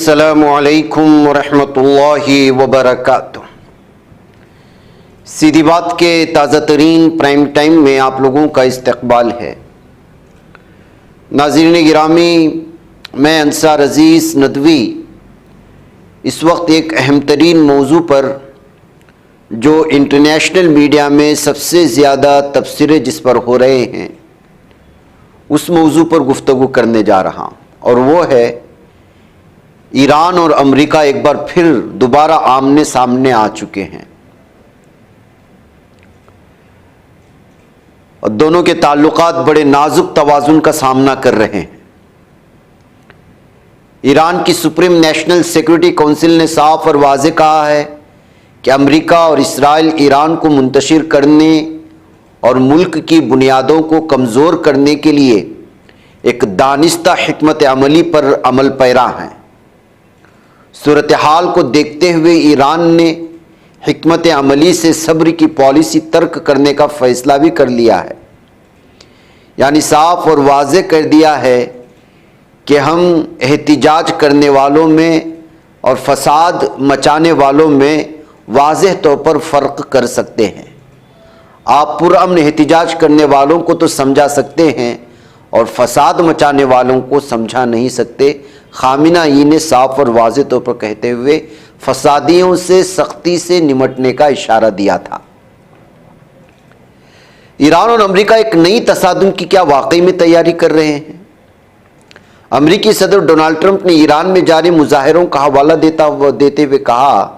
السلام علیکم ورحمۃ اللہ وبرکاتہ۔ سیدھی بات کے تازہ ترین پرائم ٹائم میں آپ لوگوں کا استقبال ہے۔ ناظرین گرامی، میں انصار عزیز ندوی اس وقت ایک اہم ترین موضوع پر جو انٹرنیشنل میڈیا میں سب سے زیادہ تبصرے جس پر ہو رہے ہیں اس موضوع پر گفتگو کرنے جا رہا ہوں، اور وہ ہے ایران اور امریکہ ایک بار پھر دوبارہ آمنے سامنے آ چکے ہیں اور دونوں کے تعلقات بڑے نازک توازن کا سامنا کر رہے ہیں۔ ایران کی سپریم نیشنل سیکورٹی کونسل نے صاف اور واضح کہا ہے کہ امریکہ اور اسرائیل ایران کو منتشر کرنے اور ملک کی بنیادوں کو کمزور کرنے کے لیے ایک دانستہ حکمت عملی پر عمل پیرا ہیں۔ صورتحال کو دیکھتے ہوئے ایران نے حکمت عملی سے صبر کی پالیسی ترک کرنے کا فیصلہ بھی کر لیا ہے، یعنی صاف اور واضح کر دیا ہے کہ ہم احتجاج کرنے والوں میں اور فساد مچانے والوں میں واضح طور پر فرق کر سکتے ہیں۔ آپ پرامن احتجاج کرنے والوں کو تو سمجھا سکتے ہیں اور فساد مچانے والوں کو سمجھا نہیں سکتے۔ خامنہ ای نے صاف اور واضح طور پر کہتے ہوئے فسادیوں سے سختی سے نمٹنے کا اشارہ دیا تھا۔ ایران اور امریکہ ایک نئی تصادم کی کیا واقعی میں تیاری کر رہے ہیں؟ امریکی صدر ڈونلڈ ٹرمپ نے ایران میں جاری مظاہروں کا حوالہ دیتے ہوئے کہا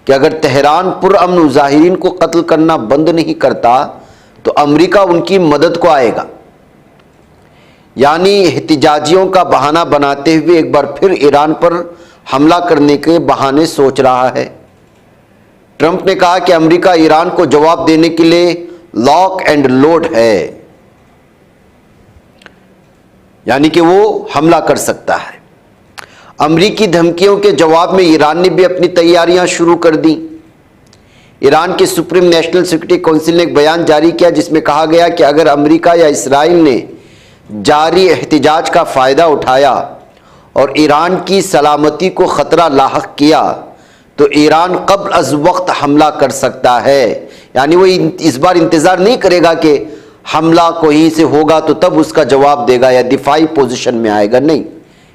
کہ اگر تہران پرامن مظاہرین کو قتل کرنا بند نہیں کرتا تو امریکہ ان کی مدد کو آئے گا، یعنی احتجاجیوں کا بہانہ بناتے ہوئے ایک بار پھر ایران پر حملہ کرنے کے بہانے سوچ رہا ہے۔ ٹرمپ نے کہا کہ امریکہ ایران کو جواب دینے کے لیے لاک اینڈ لوڈ ہے، یعنی کہ وہ حملہ کر سکتا ہے۔ امریکی دھمکیوں کے جواب میں ایران نے بھی اپنی تیاریاں شروع کر دیں۔ ایران کے سپریم نیشنل سیکورٹی کونسل نے ایک بیان جاری کیا جس میں کہا گیا کہ اگر امریکہ یا اسرائیل نے جاری احتجاج کا فائدہ اٹھایا اور ایران کی سلامتی کو خطرہ لاحق کیا تو ایران قبل از وقت حملہ کر سکتا ہے، یعنی وہ اس بار انتظار نہیں کرے گا کہ حملہ کہیں سے ہوگا تو تب اس کا جواب دے گا یا دفاعی پوزیشن میں آئے گا، نہیں،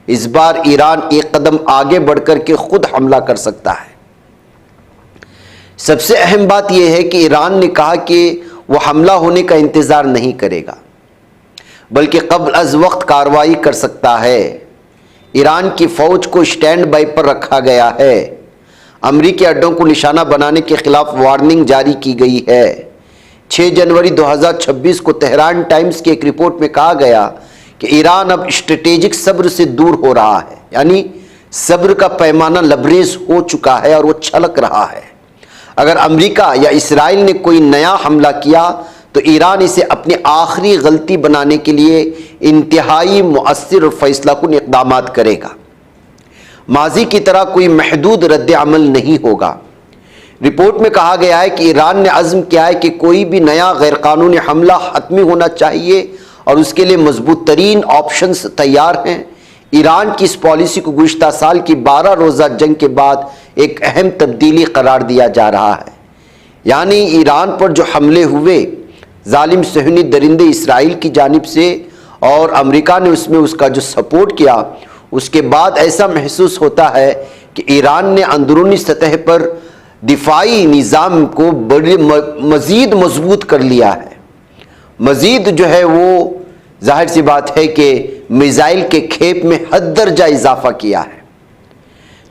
اس بار ایران ایک قدم آگے بڑھ کر کے خود حملہ کر سکتا ہے۔ سب سے اہم بات یہ ہے کہ ایران نے کہا کہ وہ حملہ ہونے کا انتظار نہیں کرے گا بلکہ قبل از وقت کارروائی کر سکتا ہے۔ ایران کی فوج کو سٹینڈ بائی پر رکھا گیا ہے۔ امریکی اڈوں کو نشانہ بنانے کے خلاف وارننگ جاری کی گئی ہے۔ 6 جنوری 2026 کو تہران ٹائمز کی ایک رپورٹ میں کہا گیا کہ ایران اب اسٹریٹجک صبر سے دور ہو رہا ہے، یعنی صبر کا پیمانہ لبریز ہو چکا ہے اور وہ چھلک رہا ہے۔ اگر امریکہ یا اسرائیل نے کوئی نیا حملہ کیا تو ایران اسے اپنی آخری غلطی بنانے کے لیے انتہائی مؤثر اور فیصلہ کن اقدامات کرے گا۔ ماضی کی طرح کوئی محدود رد عمل نہیں ہوگا۔ رپورٹ میں کہا گیا ہے کہ ایران نے عزم کیا ہے کہ کوئی بھی نیا غیر قانونی حملہ حتمی ہونا چاہیے اور اس کے لیے مضبوط ترین آپشنز تیار ہیں۔ ایران کی اس پالیسی کو گزشتہ سال کی 12 روزہ جنگ کے بعد ایک اہم تبدیلی قرار دیا جا رہا ہے، یعنی ایران پر جو حملے ہوئے ظالم صہیونی درندے اسرائیل کی جانب سے اور امریکہ نے اس میں اس کا جو سپورٹ کیا، اس کے بعد ایسا محسوس ہوتا ہے کہ ایران نے اندرونی سطح پر دفاعی نظام کو مزید مضبوط کر لیا ہے، مزید جو ہے وہ ظاہر سی بات ہے کہ میزائل کے کھیپ میں حد درجہ اضافہ کیا ہے۔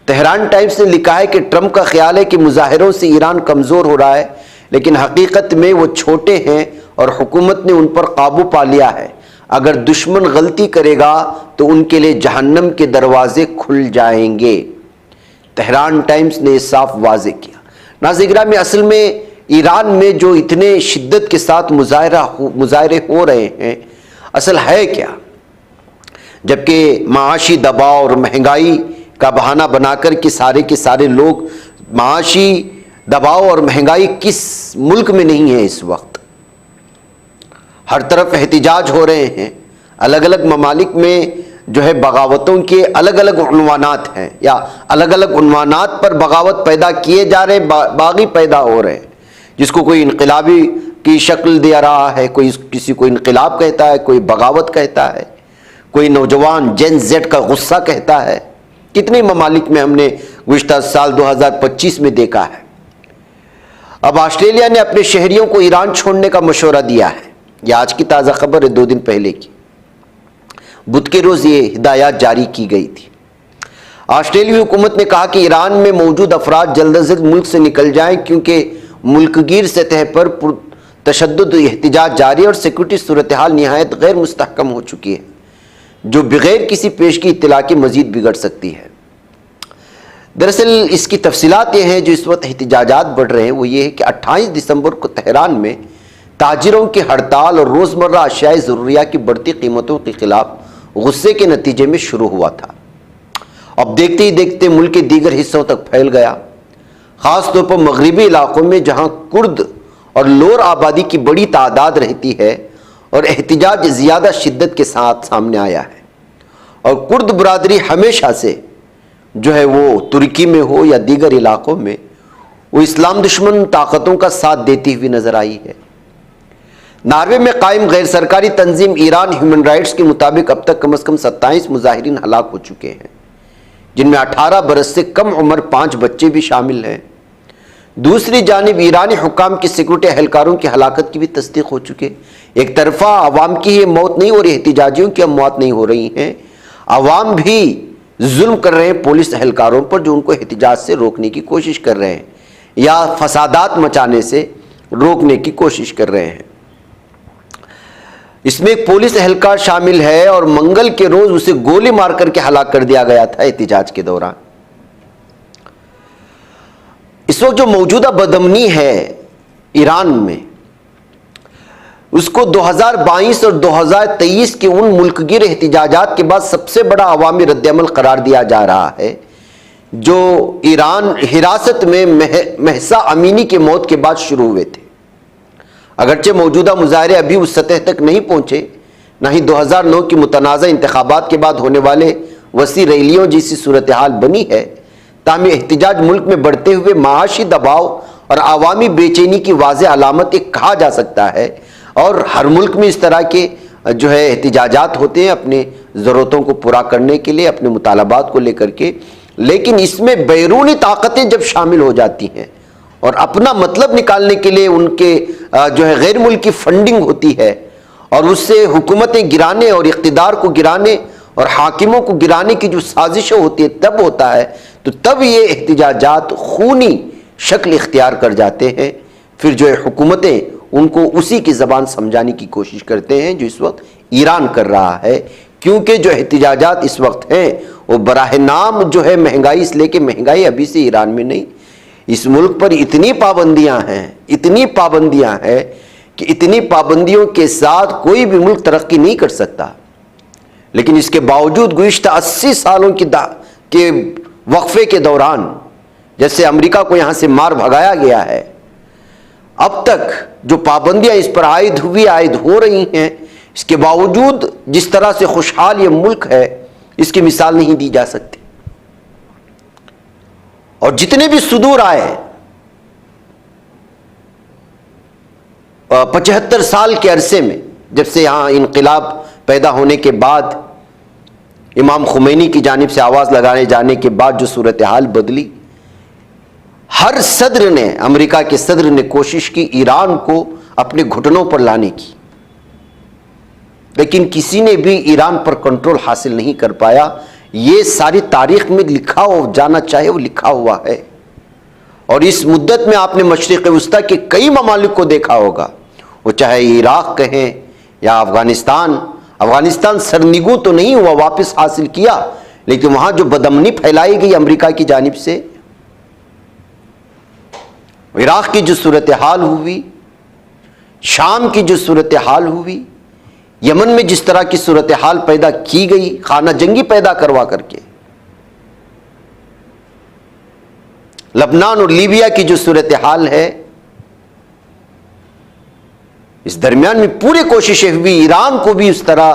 تہران ٹائمز نے لکھا ہے کہ ٹرمپ کا خیال ہے کہ مظاہروں سے ایران کمزور ہو رہا ہے، لیکن حقیقت میں وہ چھوٹے ہیں اور حکومت نے ان پر قابو پا لیا ہے۔ اگر دشمن غلطی کرے گا تو ان کے لیے جہنم کے دروازے کھل جائیں گے۔ تہران ٹائمز نے صاف واضح کیا۔ ناظرین گرامی، اصل میں ایران میں جو اتنے شدت کے ساتھ مظاہرے ہو رہے ہیں، اصل ہے کیا؟ جبکہ معاشی دباؤ اور مہنگائی کا بہانہ بنا کر کے سارے لوگ، معاشی دباؤ اور مہنگائی کس ملک میں نہیں ہے اس وقت؟ ہر طرف احتجاج ہو رہے ہیں، الگ الگ ممالک میں جو ہے بغاوتوں کے الگ الگ عنوانات ہیں، یا الگ الگ عنوانات پر بغاوت پیدا کیے جا رہے، باغی پیدا ہو رہے ہیں، جس کو کوئی انقلابی کی شکل دے رہا ہے، کوئی کسی کو انقلاب کہتا ہے، کوئی بغاوت کہتا ہے، کوئی نوجوان جین زیڈ کا غصہ کہتا ہے۔ کتنے ممالک میں ہم نے گزشتہ سال 2025 میں دیکھا ہے۔ اب آسٹریلیا نے اپنے شہریوں کو ایران چھوڑنے کا مشورہ دیا ہے، یہ آج کی تازہ خبر ہے، 2 دن پہلے کی، بدھ کے روز یہ ہدایات جاری کی گئی تھی۔ آسٹریلوی حکومت نے کہا کہ ایران میں موجود افراد جلد از جلد ملک سے نکل جائیں، کیونکہ ملک گیر سطح پر تشدد احتجاج جاری اور سیکورٹی صورتحال نہایت غیر مستحکم ہو چکی ہے، جو بغیر کسی پیشگی اطلاع کے مزید بگڑ سکتی ہے۔ دراصل اس کی تفصیلات یہ ہیں، جو اس وقت احتجاجات بڑھ رہے ہیں وہ یہ ہے کہ 28 دسمبر کو تہران میں تاجروں کی ہڑتال اور روزمرہ اشیاء ضروریہ کی بڑھتی قیمتوں کے خلاف غصے کے نتیجے میں شروع ہوا تھا۔ اب دیکھتے ہی دیکھتے ملک کے دیگر حصوں تک پھیل گیا، خاص طور پر مغربی علاقوں میں جہاں کرد اور لور آبادی کی بڑی تعداد رہتی ہے، اور احتجاج زیادہ شدت کے ساتھ سامنے آیا ہے۔ اور کرد برادری ہمیشہ سے جو ہے وہ ترکی میں ہو یا دیگر علاقوں میں وہ اسلام دشمن طاقتوں کا ساتھ دیتی ہوئی نظر آئی ہے۔ ناروے میں قائم غیر سرکاری تنظیم ایران ہیومن رائٹس کے مطابق اب تک کم از کم 27 مظاہرین ہلاک ہو چکے ہیں، جن میں 18 برس سے کم عمر 5 بچے بھی شامل ہیں۔ دوسری جانب ایرانی حکام کی سیکورٹی اہلکاروں کی ہلاکت کی بھی تصدیق ہو چکی ہے۔ ایک طرفہ عوام کی یہ موت نہیں ہو رہی، احتجاجیوں کی اموات نہیں ہو رہی ہیں، عوام بھی ظلم کر رہے ہیں پولیس اہلکاروں پر، جو ان کو احتجاج سے روکنے کی کوشش کر رہے ہیں یا فسادات مچانے سے روکنے کی کوشش کر رہے ہیں۔ اس میں ایک پولیس اہلکار شامل ہے، اور منگل کے روز اسے گولی مار کر کے ہلاک کر دیا گیا تھا احتجاج کے دوران۔ اس وقت جو موجودہ بدامنی ہے ایران میں، اس کو 2022 اور 2023 کے ان ملک گیر احتجاجات کے بعد سب سے بڑا عوامی رد عمل قرار دیا جا رہا ہے، جو ایران حراست میں مہسا امینی کی موت کے بعد شروع ہوئے تھے۔ اگرچہ موجودہ مظاہرے ابھی اس سطح تک نہیں پہنچے، نہ ہی 2009 کی متنازع انتخابات کے بعد ہونے والے وسیع ریلیوں جیسی صورتحال بنی ہے، تاہم احتجاج ملک میں بڑھتے ہوئے معاشی دباؤ اور عوامی بے چینی کی واضح علامت ایک کہا جا سکتا ہے۔ اور ہر ملک میں اس طرح کے جو ہے احتجاجات ہوتے ہیں اپنے ضرورتوں کو پورا کرنے کے لیے، اپنے مطالبات کو لے کر کے، لیکن اس میں بیرونی طاقتیں جب شامل ہو جاتی ہیں اور اپنا مطلب نکالنے کے لیے ان کے جو ہے غیر ملکی فنڈنگ ہوتی ہے، اور اس سے حکومتیں گرانے اور اقتدار کو گرانے اور حاکموں کو گرانے کی جو سازشیں ہوتی ہے، تب ہوتا ہے، تو تب یہ احتجاجات خونی شکل اختیار کر جاتے ہیں۔ پھر جو ہے حکومتیں ان کو اسی کی زبان سمجھانے کی کوشش کرتے ہیں، جو اس وقت ایران کر رہا ہے، کیونکہ جو احتجاجات اس وقت ہیں وہ براہ نام جو ہے مہنگائی، اس لیے کہ مہنگائی ابھی سے ایران میں نہیں، اس ملک پر اتنی پابندیاں ہیں کہ اتنی پابندیوں کے ساتھ کوئی بھی ملک ترقی نہیں کر سکتا، لیکن اس کے باوجود گزشتہ 80 سالوں کے وقفے کے دوران، جیسے امریکہ کو یہاں سے مار بھگایا گیا ہے، اب تک جو پابندیاں اس پر عائد ہو رہی ہیں، اس کے باوجود جس طرح سے خوشحال یہ ملک ہے، اس کی مثال نہیں دی جا سکتی۔ اور جتنے بھی صدور آئے 75 سال کے عرصے میں، جب سے یہاں انقلاب پیدا ہونے کے بعد، امام خمینی کی جانب سے آواز لگانے جانے کے بعد جو صورتحال بدلی، ہر صدر نے، امریکہ کے صدر نے کوشش کی ایران کو اپنے گھٹنوں پر لانے کی، لیکن کسی نے بھی ایران پر کنٹرول حاصل نہیں کر پایا۔ یہ ساری تاریخ میں لکھا ہو جانا چاہے وہ لکھا ہوا ہے۔ اور اس مدت میں آپ نے مشرق وسطیٰ کے کئی ممالک کو دیکھا ہوگا، وہ چاہے عراق کہیں یا افغانستان سرنگوں تو نہیں ہوا، واپس حاصل کیا، لیکن وہاں جو بدامنی پھیلائی گئی امریکہ کی جانب سے، عراق کی جو صورتحال ہوئی، شام کی جو صورتحال ہوئی، یمن میں جس طرح کی صورتحال پیدا کی گئی، خانہ جنگی پیدا کروا کر کے، لبنان اور لیبیا کی جو صورتحال ہے، اس درمیان میں پوری کوششیں ہوئی ایران کو بھی اس طرح